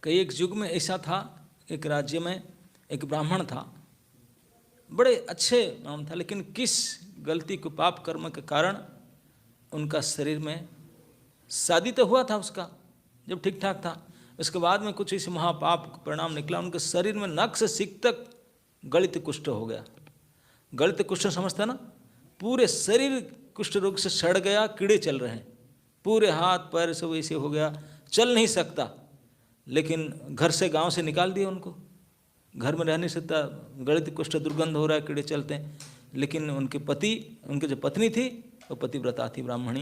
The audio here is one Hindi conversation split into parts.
कई एक युग में ऐसा था, एक राज्य में एक ब्राह्मण था, बड़े अच्छे नाम था, लेकिन किस गलती को पाप कर्म के कारण उनका शरीर में, शादी तो हुआ था उसका जब ठीक ठाक था, उसके बाद में कुछ इस महापाप परिणाम निकला, उनके शरीर में नख से सिक तक गलित कुष्ठ हो गया। गलित कुष्ठ समझता ना, पूरे शरीर कुष्ठ रोग से सड़ गया, कीड़े चल रहे हैं, पूरे हाथ पैर सब ऐसे हो गया, चल नहीं सकता। लेकिन घर से गांव से निकाल दिया उनको, घर में रह नहीं सकता, गलित कुष्ठ दुर्गंध हो रहा है, कीड़े चलते हैं। लेकिन उनके पति, उनकी जो पत्नी थी वो पतिव्रता थी, ब्राह्मणी,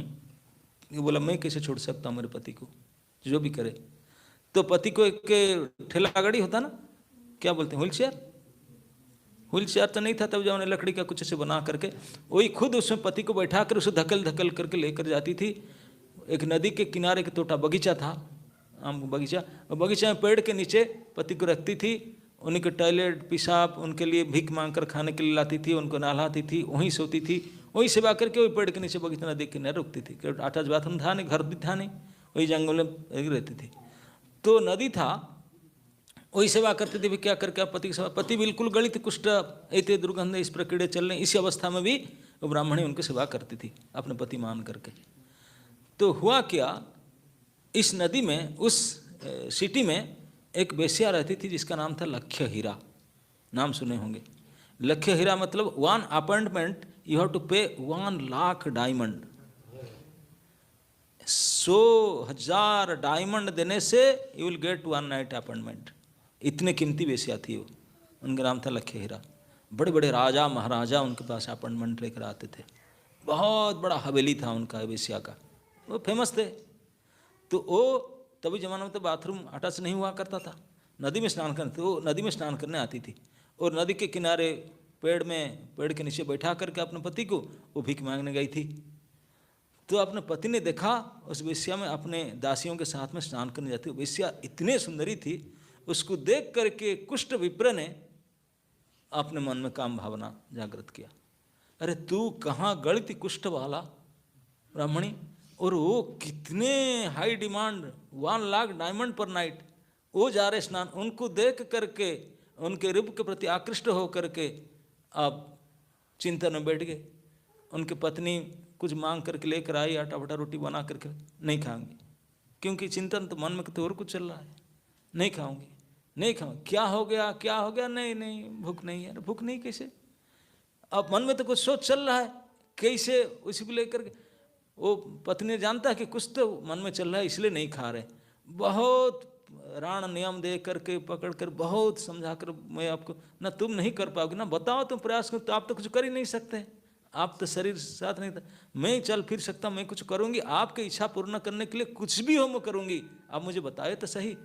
ये बोला मैं कैसे छोड़ सकता हूँ मेरे पति को, जो भी करे। तो पति को एक ठेला गाड़ी होता ना, क्या बोलते हैं, व्हील चेयर, व्हील चेयर तो नहीं था तब, जब उन्हें लकड़ी का कुछ ऐसे बना करके वही खुद उसमें पति को बैठा कर उसे धकल धकल करके लेकर जाती थी। एक नदी के किनारे एक तोटा बगीचा था, आम बगीचा, और बगीचा में पेड़ के नीचे पति को रखती थी, उनके टॉयलेट पेशाब उनके लिए भीख मांग कर खाने के लिए लाती थी, उनको नहलाती थी, वहीं सोती थी, वहीं सेवा करके वही पेड़ के नीचे बगीचा नदी के किनारे रुकती थी। अटैच बाथरूम था नहीं, घर भी था नहीं, वही जंगल में रहती थी। तो नदी था, वही सेवा करती थी, भी क्या करके पति की सेवा। पति बिल्कुल गलित कुष्ठ, ऐसे दुर्गंध, इस पर कीड़े चल रहे, इसी अवस्था में भी वो ब्राह्मणी उनकी सेवा करती थी अपने पति मान करके। तो हुआ क्या, इस नदी में, उस सिटी में एक वेश्या रहती थी जिसका नाम था लक्ष्य हीरा, नाम सुने होंगे। लक्ष्य हीरा मतलब 1 अपॉइंटमेंट यू हैव टू पे 1 लाख डायमंड, 100,000 डायमंड देने से you will get 1 night appointment. इतने कीमती वेश्या थी वो, उनका नाम था लक्ष्य हीरा। बड़े बड़े राजा महाराजा उनके पास अपॉइंटमेंट लेकर आते थे, बहुत बड़ा हवेली था उनका वेश्या का, वो फेमस थे। तो वो तभी जमाने में तो बाथरूम अटैच नहीं हुआ करता था, नदी में स्नान करने, तो वो नदी में स्नान करने आती थी, और नदी के किनारे पेड़ के नीचे बैठा करके अपने पति को वो भीख मांगने गई थी। तो अपने पति ने देखा उस वेश्या में अपने दासियों के साथ में स्नान करने जाती, वेश्या इतने सुंदरी थी, उसको देख करके कुष्ठ विप्र ने अपने मन में काम भावना जागृत किया, अरे तू कहाँ गलित कुष्ठ वाला ब्राह्मणी, और वो कितने हाई डिमांड 1 लाख डायमंड पर नाइट, वो जा रहे स्नान, उनको देख करके उनके रूप के प्रति आकृष्ट हो करके आप चिंतन में बैठ गए। उनकी पत्नी कुछ मांग करके लेकर आई, आटा वटा रोटी बना करके, नहीं खाऊंगी, क्योंकि चिंतन तो मन में तो और कुछ चल रहा है, नहीं खाऊंगी, नहीं खाऊंगी, क्या हो गया, क्या हो गया, नहीं नहीं भूख नहीं है। भूख नहीं कैसे, अब मन में तो कुछ सोच चल रहा है, कैसे उसी को लेकर के वो पत्नी जानता है कि कुछ तो मन में चल रहा है, इसलिए नहीं खा रहे। बहुत राण नियम दे करके पकड़ कर बहुत समझा कर, मैं आपको ना, तुम नहीं कर पाओगे ना, बताओ तुम प्रयास करो, तो आप तो कुछ कर ही नहीं सकते, आप तो शरीर साथ नहीं था, मैं चल फिर सकता, मैं कुछ करूंगी, आपकी इच्छा पूर्ण करने के लिए कुछ भी हो मैं करूंगी, आप मुझे बताए तो सही।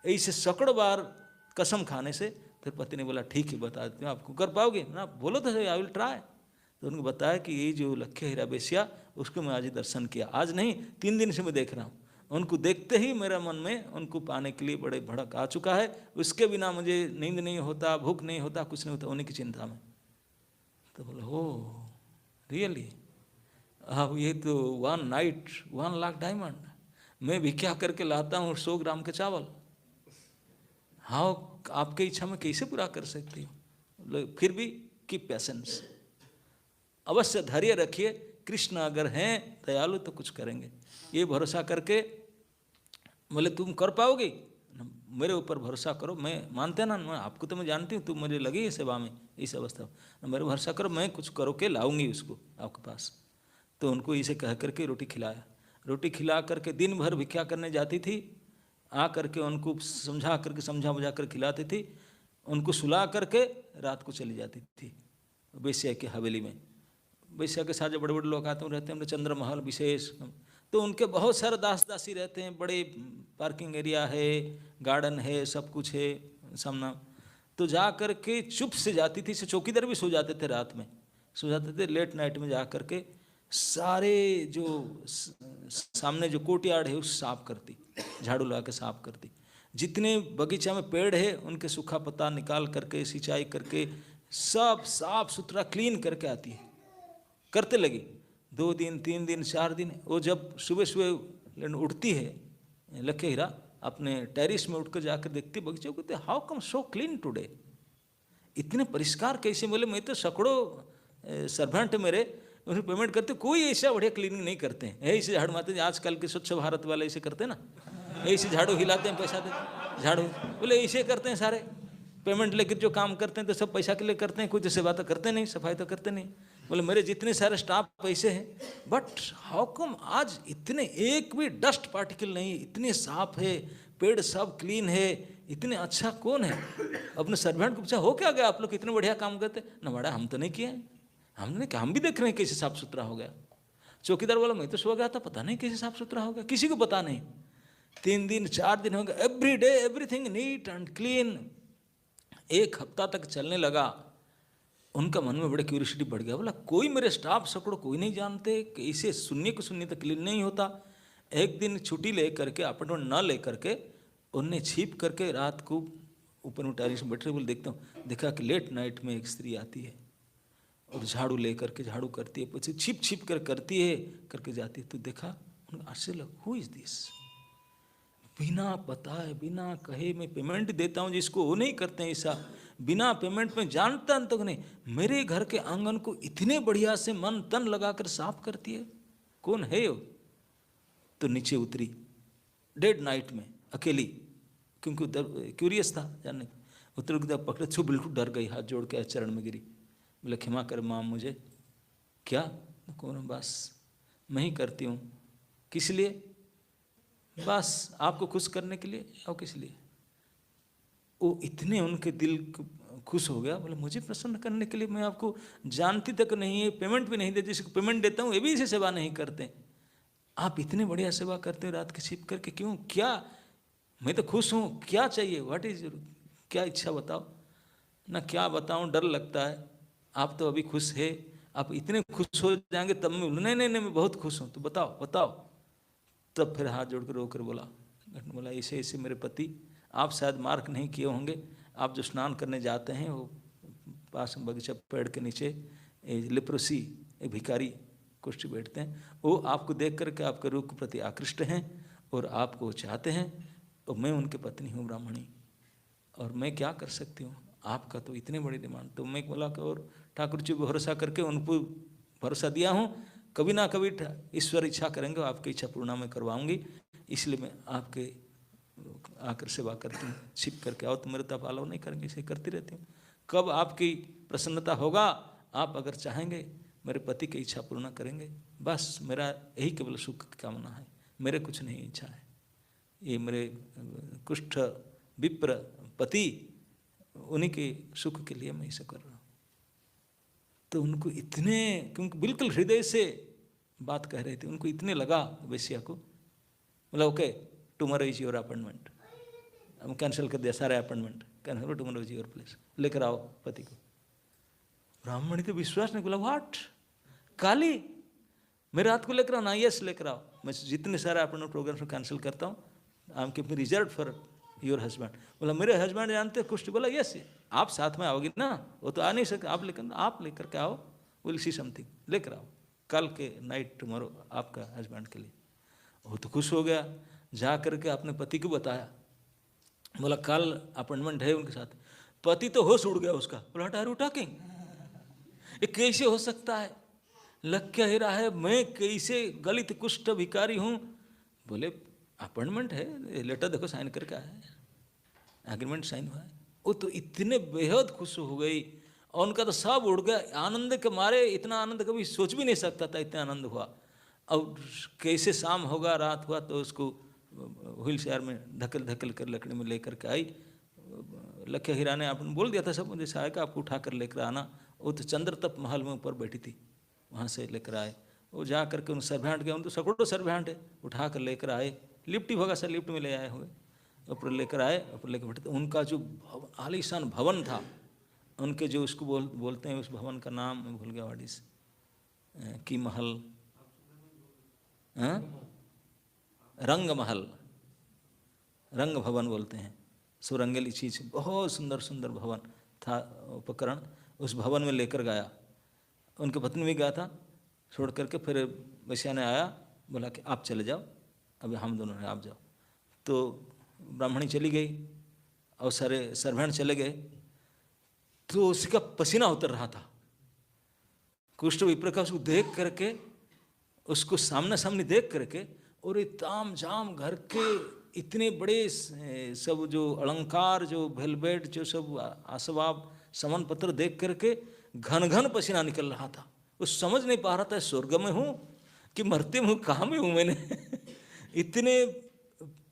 ऐसे सैकड़ों बार कसम खाने से फिर पति ने बोला ठीक है बता देती हूँ, आपको कर पाओगे ना, बोलो तो सही, आई विल ट्राई। तो उनको बताया कि ये जो लक्ष्य हीरा वेश्या, उसको मैं आज ही दर्शन किया, आज नहीं 3 दिन से मैं देख रहा हूँ, उनको देखते ही मेरा मन में उनको पाने के लिए बड़े भड़क आ चुका है, उसके बिना मुझे नींद नहीं होता, भूख नहीं होता, कुछ नहीं होता, उन्हीं की चिंता में। तो बोले हो रियली, अब ये तो 1 नाइट 1 लाख डायमंड, मैं भी क्या करके लाता हूँ 100 ग्राम के चावल, हाँ आपकी इच्छा में कैसे पूरा कर सकती हूँ। फिर भी कीप पेशेंस, अवश्य धैर्य रखिए, कृष्ण अगर हैं दयालु तो कुछ करेंगे, ये भरोसा करके बोले तुम कर पाओगे, मेरे ऊपर भरोसा करो, मैं मानते ना, मैं आपको तो मैं जानती हूँ, तुम मुझे लगी है सेवा में इस अवस्था में, मेरे भरोसा करो, मैं कुछ करो के लाऊंगी उसको आपके पास। तो उनको इसे कह करके रोटी खिलाया, रोटी खिला करके दिन भर भिक्षा करने जाती थी, आ करके उनको समझा बुझा कर खिलाती थी, उनको सुला करके रात को चली जाती थी वेश्या की हवेली में। वेश्या के साथ जो बड़े बड़े लोग आते हैं रहते हैं चंद्रमहल विशेष, तो उनके बहुत सारे दास दासी रहते हैं, बड़े पार्किंग एरिया है, गार्डन है, सब कुछ है सामना। तो जा कर के चुप से जाती थी, से चौकीदार भी सो जाते थे, रात में सो जाते थे, लेट नाइट में जा कर के सारे जो सामने जो कोर्टयार्ड है उस साफ करती, झाड़ू लगा के साफ करती, जितने बगीचा में पेड़ है उनके सूखा पत्ता निकाल करके सिंचाई करके सब साफ सुथरा क्लीन करके आती है, करते लगी 2 दिन 3 दिन 4 दिन। वो जब सुबह सुबह उठती है लक्ष्य हीरा अपने टेरिस में उठकर जाकर देखते बगीचे को, कहते how come so clean today, इतने परिष्कार कैसे? बोले मैं तो सैकड़ों सर्वेंट मेरे उन्हें पेमेंट करते, कोई ऐसा बढ़िया क्लीनिंग नहीं करते हैं, ऐसे झाड़ू मारते हैं आजकल के स्वच्छ भारत वाले ऐसे करते हैं ना, ऐसे झाड़ू हिलाते हैं पैसा देते झाड़ू, बोले ऐसे करते हैं सारे, पेमेंट लेकर जो काम करते हैं तो सब पैसा के लिए करते हैं, कोई तो सेवा तो करते नहीं, सफाई तो करते नहीं। बोले मेरे जितने सारे स्टाफ पैसे हैं, बट हाउ कम आज इतने एक भी डस्ट पार्टिकल नहीं, इतने साफ है, पेड़ सब क्लीन है, इतने अच्छा कौन है? अपने सर्वेंट को पूछा हो क्या गया, आप लोग इतने बढ़िया काम करते? ना बड़ा हम तो नहीं किए, हमने क्या, हम भी देख रहे हैं कैसे साफ सुथरा हो गया। चौकीदार बोला मैं तो सो गया था, पता नहीं कैसे साफ सुथरा हो गया, किसी को पता नहीं। 3 दिन 4 दिन हो गए, every day everything neat and clean. 1 हफ्ता तक चलने लगा। उनका मन में बड़े क्यूरियोसिटी बढ़ गया, बोला कोई मेरे स्टाफ सैकड़ों कोई नहीं जानते कि इसे सुनने को सुनने तक क्लीन नहीं होता। एक दिन छुट्टी ले करके अपॉइंटमेंट न ले करके उनने छिप करके रात को ऊपर में टेरिस में बैठे, बोले देखता हूँ, देखा कि लेट नाइट में एक स्त्री आती है और झाड़ू ले करके झाड़ू करती है, પછી छिप छिप कर करती है, करके जाती है। तो देखा, उनको आश्चर्य लगा, हु इज दिस? बिना बताए बिना कहे मैं पेमेंट देता हूँ जिसको, वो नहीं करते हैं ऐसा, बिना पेमेंट में जानता तक नहीं, मेरे घर के आंगन को इतने बढ़िया से मन तन लगाकर साफ करती है, कौन है वो? तो नीचे उतरी डेड नाइट में अकेली, क्योंकि क्यूरियस था जानने को। उतर के पकड़े छू, बिल्कुल डर गई, हाथ जोड़ के चरण में गिरी, बोले क्षमा कर माँ मुझे। क्या? कौन? बस मैं ही करती हूँ। किस लिए? बस आपको खुश करने के लिए। और किस लिए? वो इतने उनके दिल खुश हो गया, बोले मुझे प्रसन्न करने के लिए, मैं आपको जानती तक नहीं है, पेमेंट भी नहीं देती, जिसको पेमेंट देता हूँ ये भी इसे सेवा नहीं करते, आप इतने बढ़िया सेवा करते हो रात के छिप करके, क्यों? क्या? मैं तो खुश हूँ, क्या चाहिए? व्हाट इज, क्या इच्छा बताओ ना। क्या बताऊँ, डर लगता है, आप तो अभी खुश है, आप इतने खुश हो जाएंगे तब मैं, नहीं नहीं नहीं मैं बहुत खुश हूँ, तो बताओ बताओ। तब फिर हाथ जोड़कर रोकर बोला ऐसे ऐसे मेरे पति, आप शायद मार्क नहीं किए होंगे, आप जो स्नान करने जाते हैं वो पास में बगीचा पेड़ के नीचे लेप्रोसी एक भिखारी कुष्ठ बैठते हैं, वो आपको देख करके आपके रूप के प्रति आकृष्ट हैं और आपको चाहते हैं, और मैं उनकी पत्नी हूँ ब्राह्मणी, और मैं क्या कर सकती हूँ, आपका तो इतने बड़ी डिमांड। तो मैं बोला कि और ठाकुर जी भरोसा करके उनको भरोसा दिया हूँ, कभी ना कभी ईश्वर इच्छा करेंगे आपकी इच्छा पूर्ण मैं करवाऊंगी, इसलिए मैं आपके आकर सेवा करती हूँ, छिप करके आओ, तो मेरे तब अलाउ नहीं करेंगे, इसे करती रहती हूँ। कब आपकी प्रसन्नता होगा, आप अगर चाहेंगे मेरे पति की इच्छा पूर्ण करेंगे, बस मेरा यही केवल सुख की कामना है, मेरे कुछ नहीं इच्छा है। ये मेरे कुष्ठ विप्र पति, उन्हीं के सुख के लिए मैं इसे कर रहा हूँ। तो उनको इतने, क्योंकि बिल्कुल हृदय से बात कह रहे थे, उनको इतने लगा वैश्या को, बोला okay tomorrow is your appointment, हम कैंसिल कर दिया सारे appointment, cancel, tomorrow is your place, लेकर आओ पति को। ब्राह्मणी तो विश्वास नहीं, बोला व्हाट, काली मेरे हाथ को लेकर आओ ना, यस लेकर आओ, मैं जितने सारे अपॉइंटमेंट प्रोग्राम कैंसिल करता हूँ, I am keeping reserve for your husband. बोला मेरे हस्बैंड जानते कुछ? बोला यस, आप साथ में आओगी ना, वो तो आ नहीं सकते, आप लेकर के आओ, विल सी समथिंग, लेकर आओ कल के नाइट टुमारो आपका हस्बैंड के लिए। वो तो खुश हो गया, जा करके अपने पति को बताया, बोला कल अपॉइंटमेंट है उनके साथ। पति तो होश उड़ गया उसका, बोला व्हाट आर यू टॉकिंग, ये कैसे हो सकता है, लग क्या ही रहा है, मैं कैसे गलित कुष्ठ भिखारी हूँ। बोले अपॉइंटमेंट है, लेटर देखो साइन करके आया है, एग्रीमेंट साइन हुआ है। वो तो इतने बेहद खुश हो गई, और उनका तो सब उड़ गया आनंद के मारे, इतना आनंद कभी सोच भी नहीं सकता था, इतना आनंद हुआ। और कैसे शाम होगा, रात हुआ, तो उसको व्हील चेयर में धकेल धकेल कर लकड़ी में लेकर के आई। लखे हीरा ने आपने बोल दिया था सब मुझे सहायक आपको उठा कर लेकर आना, वो तो चंद्रतप महल में ऊपर बैठी थी, वहाँ से लेकर आए। वो जा करके उन सर्वेंट गए, उन तो सैकड़ों सर्वेंट है, उठा कर लेकर आए, लिफ्ट ही होगा सर, लिफ्ट में ले आए हुए, ऊपर लेकर आए, ऊपर लेकर बैठे। तो उनका जो आलीशान भवन था, उनके जो उसको बोलते हैं, उस भवन का नाम मैं भूल गया, वाडिस की महल, रंग महल, रंग भवन बोलते हैं, सुरंगेली चीज, बहुत सुंदर सुंदर भवन था उपकरण, उस भवन में लेकर गया। उनके पत्नी भी गया था, छोड़ करके फिर वैश्या ने आया, बोला कि आप चले जाओ, अभी हम दोनों हैं, आप जाओ। तो ब्राह्मणी चली गई और सारे सर्वेंट चले गए, तो उसका पसीना उतर रहा था। कुष्ठ विप्र का उसको देख करके, उसको सामने सामने देख करके, और ये ताम झाम घर के इतने बड़े सब जो अलंकार, जो वेलवेट, जो सब आसवाब समन पत्र देख करके घन घन पसीना निकल रहा था। वो समझ नहीं पा रहा था स्वर्ग में हूँ कि मरते हूँ, कहाँ में हूँ मैंने इतने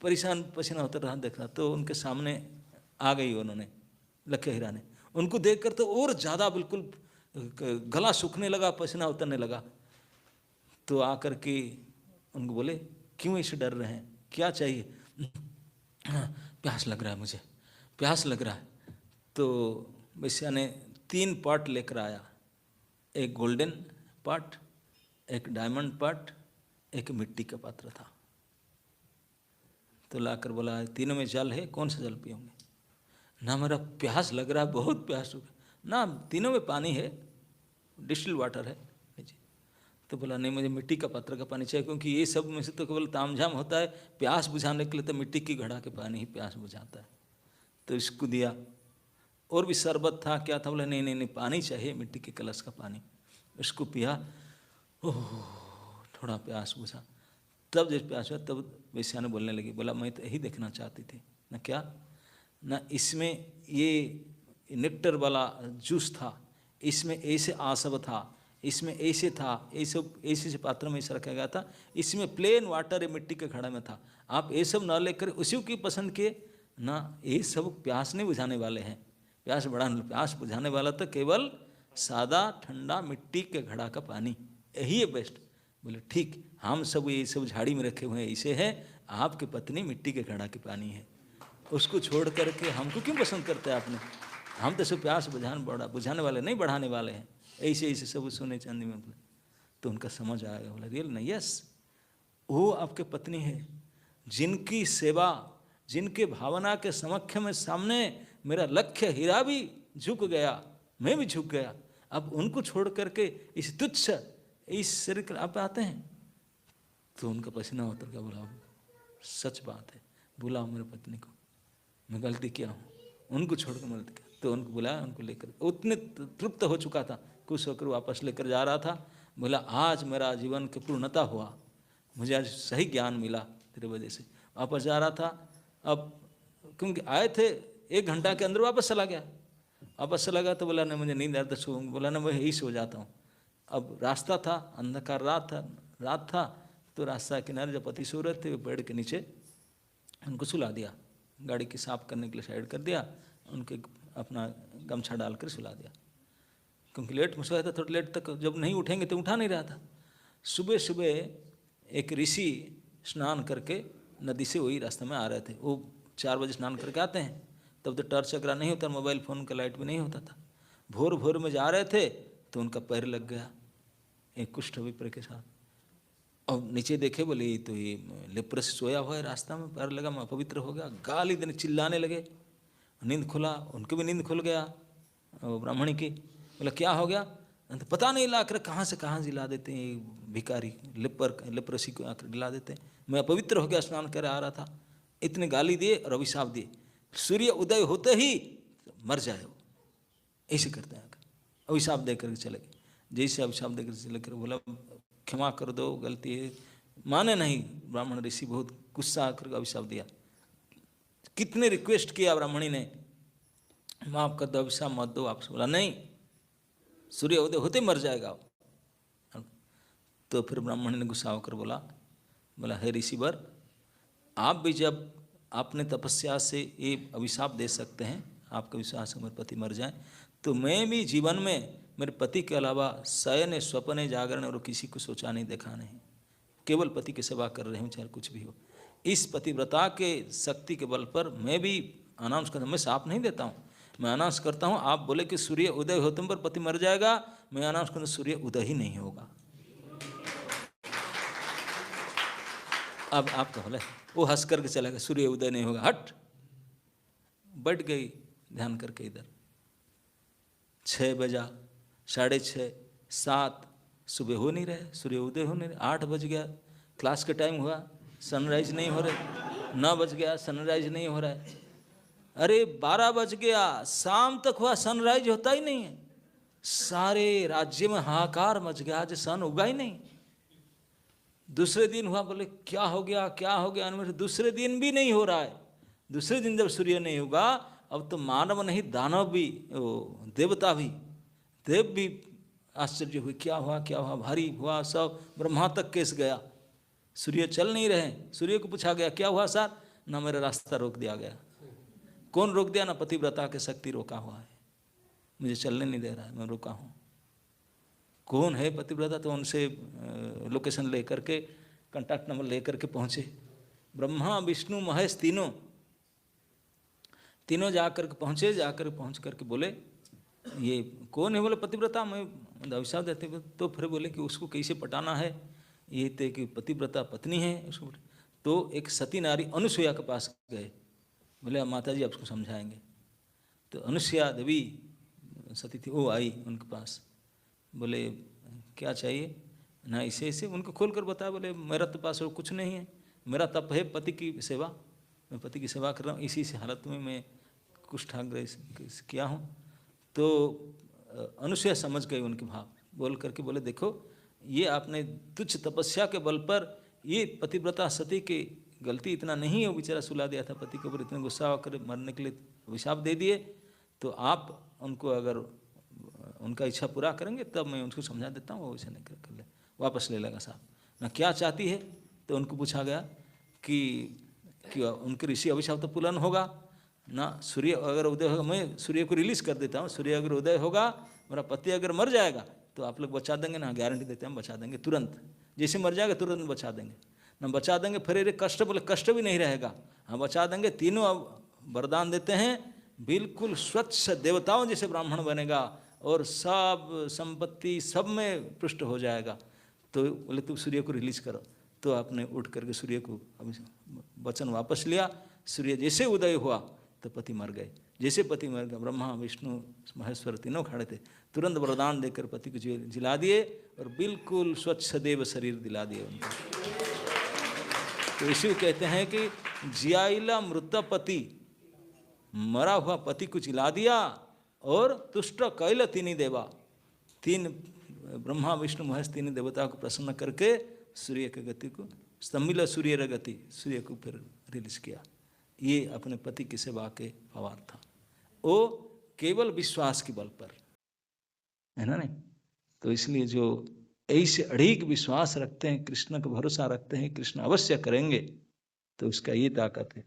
परेशान पसीना उतर रहा देख रहा। तो उनके सामने आ गई उन्होंने, लखे हीरा ने। उनको देख कर तो और ज़्यादा बिल्कुल गला सूखने लगा, पसीना उतरने लगा। तो आकर के उनको बोले, क्यों ऐसे डर रहे हैं, क्या चाहिए? प्यास लग रहा है मुझे, प्यास लग रहा है। तो वैश्या ने 3 पॉट लेकर आया, एक गोल्डन पॉट, एक डायमंड पॉट, एक मिट्टी का पात्र था। तो लाकर बोला, तीनों में जल है, कौन सा जल पियोगे? ना मेरा प्यास लग रहा है, बहुत प्यास हो गया। ना, तीनों में पानी है, डिस्टिल वाटर है। तो बोला, नहीं, मुझे मिट्टी का पात्र का पानी चाहिए, क्योंकि ये सब में से तो केवल तामझाम होता है, प्यास बुझाने के लिए तो मिट्टी की घड़ा के पानी ही प्यास बुझाता है। तो इसको दिया। और भी शरबत था, क्या था? बोला, नहीं नहीं नहीं, पानी चाहिए, मिट्टी के कलश का पानी। इसको पिया, ओह, थोड़ा प्यास बुझा। तब जब प्यास हुआ, तब वैश्या ने बोलने लगी, बोला, मैं तो यही देखना चाहती थी ना, क्या ना, इसमें ये नेक्टर वाला जूस था, इसमें ऐसे आसव था, इसमें ऐसे था, ऐसे से पात्र में ऐसे रखा गया था, इसमें प्लेन वाटर मिट्टी के घड़ा में था। आप ये सब ना लेकर उसी की पसंद के ना, ये सब प्यास नहीं बुझाने वाले हैं। प्यास बुझाने वाला तो केवल सादा ठंडा मिट्टी के घड़ा का पानी, यही है बेस्ट। बोले, ठीक, हम सब ये सब झाड़ी में रखे हुए हैं, इसे है, आपकी पत्नी मिट्टी के घड़ा के पानी है, उसको छोड़ करके हमको क्यों पसंद करते हैं आपने? हम तो सब प्यास बुझाने वाले नहीं, बढ़ाने वाले हैं। ऐसे ऐसे सब सोने चांदी में बोले। तो उनका समझ आएगा, बोला, रियल नहीं, यस, वो आपके पत्नी है, जिनकी सेवा, जिनके भावना के समक्ष में सामने मेरा लक्ष्य हीरा भी झुक गया, मैं भी झुक गया। अब उनको छोड़ करके इस तुच्छ इस शरीर आप आते हैं। तो उनका पसीना उतर गया। बोला, सच बात है, बुलाओ मेरे पत्नी को, मैं गलती किया हूँ, उनको छोड़कर मैं गलती किया। तो उनको बुलाया, उनको लेकर, उतने तृप्त हो चुका था, खुश होकर वापस लेकर जा रहा था। बोला, आज मेरा जीवन की पूर्णता हुआ, मुझे आज सही ज्ञान मिला तेरे वजह से। वापस जा रहा था, अब क्योंकि आए थे 1 घंटा के अंदर वापस चला गया। वापस चला गया तो बोला, नहीं मुझे नींद आता, सो। बोला, ना मैं यही सो जाता हूँ। अब रास्ता था, अंधकार रात था, तो रास्ता किनारे जब पति सो रहे थे, पेड़ के नीचे उनको सुला दिया, गाड़ी की साफ करने के लिए साइड कर दिया, उनके अपना गमछा डालकर सुला दिया। क्योंकि लेट में सोया था, थोड़ा लेट तक जब नहीं उठेंगे तो उठा नहीं रहा था। सुबह सुबह एक ऋषि स्नान करके नदी से वही रास्ते में आ रहे थे। वो 4 बजे स्नान करके आते हैं, तब तो टॉर्च वगैरह नहीं होता, मोबाइल फ़ोन का लाइट भी नहीं होता था। भोर भोर में जा रहे थे तो उनका पैर लग गया एक कुष्ठ विप्र के साथ। और नीचे देखे, बोले, तो ये लेप्र से सोया हुआ है, रास्ता में पैर लगा, मैं अपवित्र हो गया। गाली देने, चिल्लाने लगे। नींद खुला, उनकी भी नींद खुल गया, ब्राह्मणी की। बोला, क्या हो गया? तो पता नहीं, लाकर कहाँ से कहाँ जिला देते हैं भिखारी, लेप्रसी को आकर गिला देते हैं। मैं अपवित्र हो गया, स्नान कर आ रहा था। इतने गाली दिए और अभिशाप दिए, सूर्य उदय होते ही मर जाए वो, ऐसे करते हैं। अभिशाप दे करके चले गए। जैसे अभिशाप देकर चले कर बोला, क्षमा कर दो, गलती है। माने नहीं ब्राह्मण ऋषि, बहुत गुस्सा आकर अभिशाप दिया। कितने रिक्वेस्ट किया ब्राह्मणी ने, माफ कर दो, अभिशाप मत दो आपसे। बोला, नहीं, सूर्य उदय होते मर जाएगा। तो फिर ब्राह्मणी ने गुस्सा होकर बोला, हे ऋषिवर, आप भी जब आपने तपस्या से ये अभिशाप दे सकते हैं, आपका विश्वास है मेरे पति मर जाए, तो मैं भी जीवन में मेरे पति के अलावा शयन स्वप्न जागरण और किसी को सोचा नहीं, देखा नहीं, केवल पति की सेवा कर रहे हूँ, चाहे कुछ भी हो। इस पतिव्रता के शक्ति के बल पर मैं भी अनाउंस करता हूँ। मैं साप नहीं देता हूँ, मैं अनाउंस करता हूँ। आप बोले कि सूर्य उदय होते पर पति मर जाएगा, मैं अनाउंस करता हूँ सूर्य उदय ही नहीं होगा। अब आप कहो, वो हंस करके चला गया, सूर्य उदय नहीं होगा, हट। बैठ गई ध्यान करके इधर। 6 बजा, 6:30, 7, सुबह हो नहीं रहे, सूर्य उदय हो नहीं रहे। 8 बज गया, क्लास का टाइम हुआ, सनराइज नहीं हो रहे। 9 बज गया, सनराइज नहीं हो रहा है। अरे 12 बज गया, शाम तक हुआ, सनराइज होता ही नहीं है। सारे राज्य में हाहाकार मच गया, आज सन उगा ही नहीं। दूसरे दिन हुआ, बोले क्या हो गया, क्या हो गया। दूसरे दिन भी नहीं हो रहा है। दूसरे दिन जब सूर्य नहीं होगा, अब तो मानव नहीं, दानव भी, देवता भी, देव भी आश्चर्य हुए, क्या हुआ, क्या हुआ, भारी हुआ सब। ब्रह्मा तक केस गया, सूर्य चल नहीं रहे। सूर्य को पूछा गया क्या हुआ सर, ना मेरा रास्ता रोक दिया गया। कौन रोक दिया, ना पतिव्रता के शक्ति रोका हुआ है, मुझे चलने नहीं दे रहा है, मैं रुका हूँ। कौन है पतिव्रता, तो उनसे लोकेशन लेकर के, कॉन्टैक्ट नंबर लेकर के पहुँचे। ब्रह्मा विष्णु महेश तीनों जाकर के पहुँचे। जाकर पहुँच करके बोले ये कौन है, बोले पतिव्रता, मैं अभिशाप देते। तो फिर बोले कि उसको कैसे पटाना है, ये थे कि पतिव्रता पत्नी है उसको। तो एक सती नारी अनुसुईया के पास गए, बोले माता जी आपको समझाएंगे। तो अनुसुईया देवी सती थी, वो आई उनके पास, बोले क्या चाहिए ना, ऐसे ऐसे उनको खोल कर बताया। बोले मेरा तो पास कुछ नहीं है, मेरा तप है पति की सेवा, मैं पति की सेवा कर रहा हूँ, इसी से हालत में मैं कुछ ठाक किया हूँ। तो अनुसुईया समझ गई उनके भाव, बोल करके बोले देखो ये आपने तुच्छ तपस्या के बल पर, ये पतिव्रता सती की गलती इतना नहीं है, वो बेचारा सुला दिया था पति के ऊपर, इतने गुस्सा होकर मरने के लिए अभिशाप दे दिए। तो आप उनको अगर उनका इच्छा पूरा करेंगे तब मैं उनको समझा देता हूँ, वो वैसे नहीं कर ले, वापस ले लेगा साहब ना। क्या चाहती है, तो उनको पूछा गया कि उनके ऋषि अभिशाप तो पुलन होगा ना, सूर्य अगर उदय होगा, मैं सूर्य को रिलीज कर देता हूँ, सूर्य अगर उदय होगा, मेरा पति अगर मर जाएगा तो आप लोग बचा देंगे ना, गारंटी देते हैं हम बचा देंगे तुरंत, जैसे मर जाएगा तुरंत बचा देंगे ना, बचा देंगे। फिर ये कष्ट, बोले कष्ट भी नहीं रहेगा, हम बचा देंगे। तीनों अब वरदान देते हैं, बिल्कुल स्वच्छ देवताओं जैसे ब्राह्मण बनेगा और सब संपत्ति सब में पुष्ट हो जाएगा। तो बोले तुम सूर्य को रिलीज करो। तो आपने उठ करके सूर्य को वचन वापस लिया। सूर्य जैसे उदय हुआ तो पति मर गए। जैसे पति मर गए, ब्रह्मा विष्णु महेश्वर तीनों खड़े थे, तुरंत वरदान देकर पति को जिला दिए और बिल्कुल स्वच्छ देव शरीर दिला दिए उनको। तो इसी को कहते हैं कि जियाइला मृत पति, मरा हुआ पति को जिला दिया और तुष्ट कैल तीनी देवा, तीन ब्रह्मा विष्णु महेश तीन देवता को प्रसन्न करके सूर्य की गति को स्तंभिल सूर्य गति, सूर्य को फिर रिलीज किया। ये अपने पति की सेवा के पवार था, वो केवल विश्वास के बल पर, है ना नहीं। तो इसलिए जो ऐसे अड़ीक विश्वास रखते हैं, कृष्ण का भरोसा रखते हैं, कृष्ण अवश्य करेंगे, तो उसका ये ताकत है।